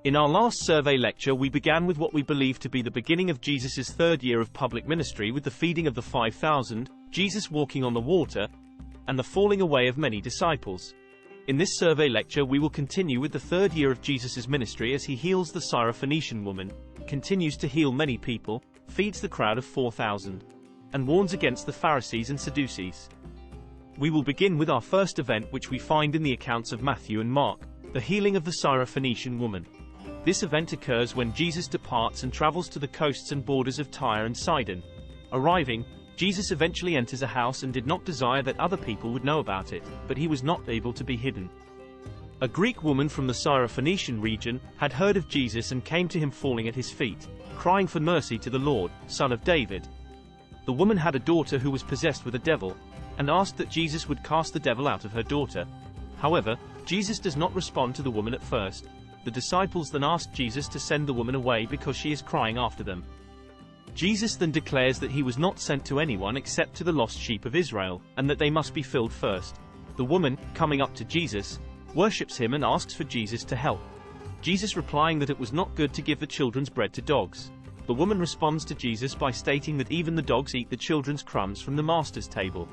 In our last survey lecture we began with what we believe to be the beginning of Jesus' third year of public ministry with the feeding of the 5,000, Jesus walking on the water, and the falling away of many disciples. In this survey lecture we will continue with the third year of Jesus' ministry as he heals the Syrophoenician woman, continues to heal many people, feeds the crowd of 4,000, and warns against the Pharisees and Sadducees. We will begin with our first event which we find in the accounts of Matthew and Mark, the healing of the Syrophoenician woman. This event occurs when Jesus departs and travels to the coasts and borders of Tyre and Sidon. Arriving, Jesus eventually enters a house and did not desire that other people would know about it, but he was not able to be hidden. A Greek woman from the Syrophoenician region had heard of Jesus and came to him falling at his feet, crying for mercy to the Lord, Son of David. The woman had a daughter who was possessed with a devil, and asked that Jesus would cast the devil out of her daughter. However, Jesus does not respond to the woman at first. The disciples then ask Jesus to send the woman away because she is crying after them. Jesus then declares that he was not sent to anyone except to the lost sheep of Israel, and that they must be filled first. The woman, coming up to Jesus, worships him and asks for Jesus to help. Jesus replying that it was not good to give the children's bread to dogs. The woman responds to Jesus by stating that even the dogs eat the children's crumbs from the master's table.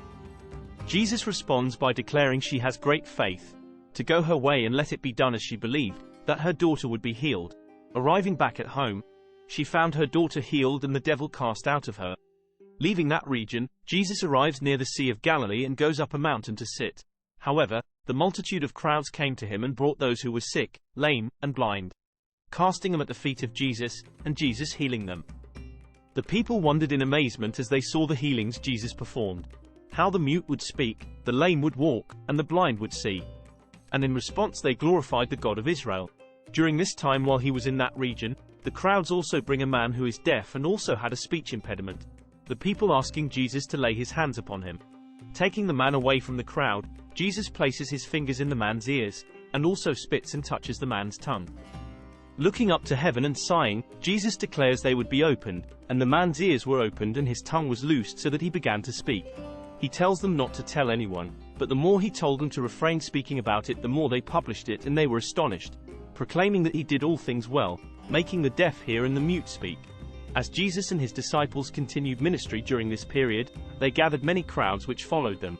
Jesus responds by declaring she has great faith, to go her way and let it be done as she believed, that her daughter would be healed. Arriving back at home, she found her daughter healed and the devil cast out of her. Leaving that region, Jesus arrives near the Sea of Galilee and goes up a mountain to sit. However, the multitude of crowds came to him and brought those who were sick, lame, and blind, casting them at the feet of Jesus, and Jesus healing them. The people wondered in amazement as they saw the healings Jesus performed. How the mute would speak, the lame would walk, and the blind would see. And in response they glorified the God of Israel. During this time while he was in that region, the crowds also bring a man who is deaf and also had a speech impediment. The people asking Jesus to lay his hands upon him. Taking the man away from the crowd, Jesus places his fingers in the man's ears, and also spits and touches the man's tongue. Looking up to heaven and sighing, Jesus declares they would be opened, and the man's ears were opened and his tongue was loosed so that he began to speak. He tells them not to tell anyone, but the more he told them to refrain speaking about it, the more they published it, and they were astonished, proclaiming that he did all things well, making the deaf hear and the mute speak. As Jesus and his disciples continued ministry during this period, they gathered many crowds which followed them.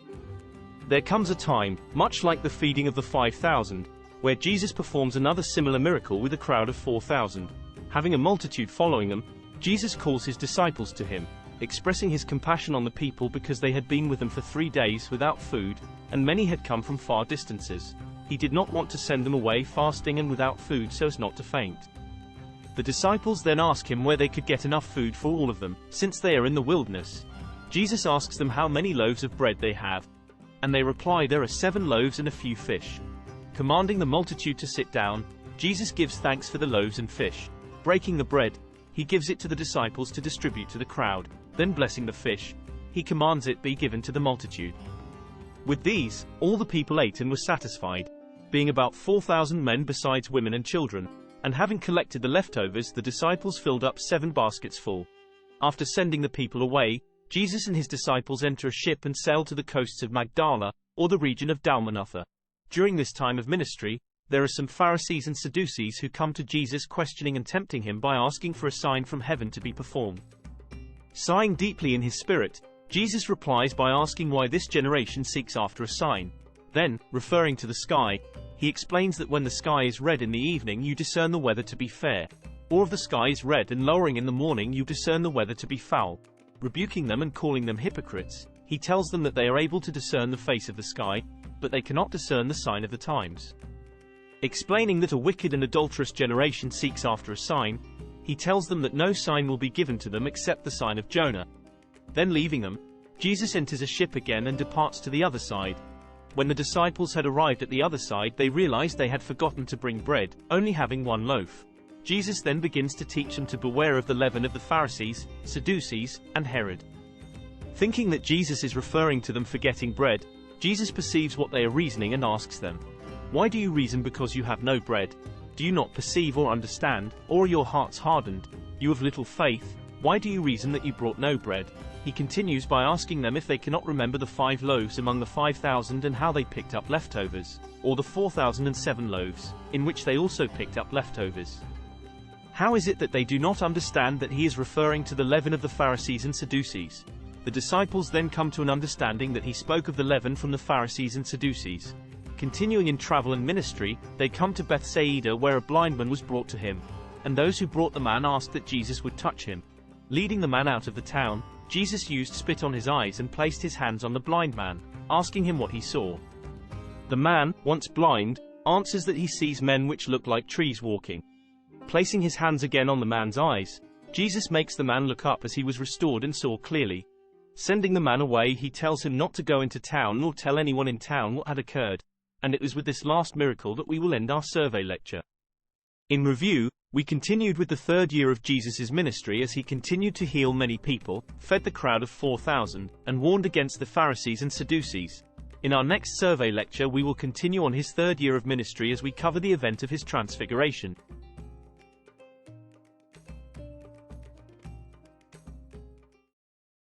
There comes a time, much like the feeding of the 5,000, where Jesus performs another similar miracle with a crowd of 4,000. Having a multitude following them, Jesus calls his disciples to him, expressing his compassion on the people because they had been with him for 3 days without food, and many had come from far distances. He did not want to send them away fasting and without food so as not to faint. The disciples then ask him where they could get enough food for all of them, since they are in the wilderness. Jesus asks them how many loaves of bread they have, and they reply there are 7 loaves and a few fish. Commanding the multitude to sit down, Jesus gives thanks for the loaves and fish. Breaking the bread, he gives it to the disciples to distribute to the crowd. Then blessing the fish, he commands it be given to the multitude. With these, all the people ate and were satisfied, being about 4,000 men besides women and children, and having collected the leftovers the disciples filled up 7 baskets full. After sending the people away, Jesus and his disciples enter a ship and sail to the coasts of Magdala, or the region of Dalmanutha. During this time of ministry, there are some Pharisees and Sadducees who come to Jesus questioning and tempting him by asking for a sign from heaven to be performed. Sighing deeply in his spirit, Jesus replies by asking why this generation seeks after a sign. Then, referring to the sky, he explains that when the sky is red in the evening you discern the weather to be fair, or if the sky is red and lowering in the morning you discern the weather to be foul. Rebuking them and calling them hypocrites, he tells them that they are able to discern the face of the sky, but they cannot discern the sign of the times. Explaining that a wicked and adulterous generation seeks after a sign, he tells them that no sign will be given to them except the sign of Jonah. Then leaving them, Jesus enters a ship again and departs to the other side. When the disciples had arrived at the other side they realized they had forgotten to bring bread, only having 1 loaf. Jesus then begins to teach them to beware of the leaven of the Pharisees, Sadducees, and Herod. Thinking that Jesus is referring to them forgetting bread, Jesus perceives what they are reasoning and asks them, "Why do you reason because you have no bread? Do you not perceive or understand, or are your hearts hardened? You have little faith." "Why do you reason that you brought no bread?" He continues by asking them if they cannot remember the 5 loaves among the 5,000 and how they picked up leftovers, or the 4,007 loaves, in which they also picked up leftovers. How is it that they do not understand that he is referring to the leaven of the Pharisees and Sadducees? The disciples then come to an understanding that he spoke of the leaven from the Pharisees and Sadducees. Continuing in travel and ministry, they come to Bethsaida, where a blind man was brought to him. And those who brought the man asked that Jesus would touch him. Leading the man out of the town, Jesus used spit on his eyes and placed his hands on the blind man, asking him what he saw. The man, once blind, answers that he sees men which look like trees walking. Placing his hands again on the man's eyes, Jesus makes the man look up as he was restored and saw clearly. Sending the man away, he tells him not to go into town nor tell anyone in town what had occurred. And it was with this last miracle that we will end our survey lecture. In review, we continued with the 3rd year of Jesus' ministry as he continued to heal many people, fed the crowd of 4,000, and warned against the Pharisees and Sadducees. In our next survey lecture we will continue on his 3rd year of ministry as we cover the event of his transfiguration.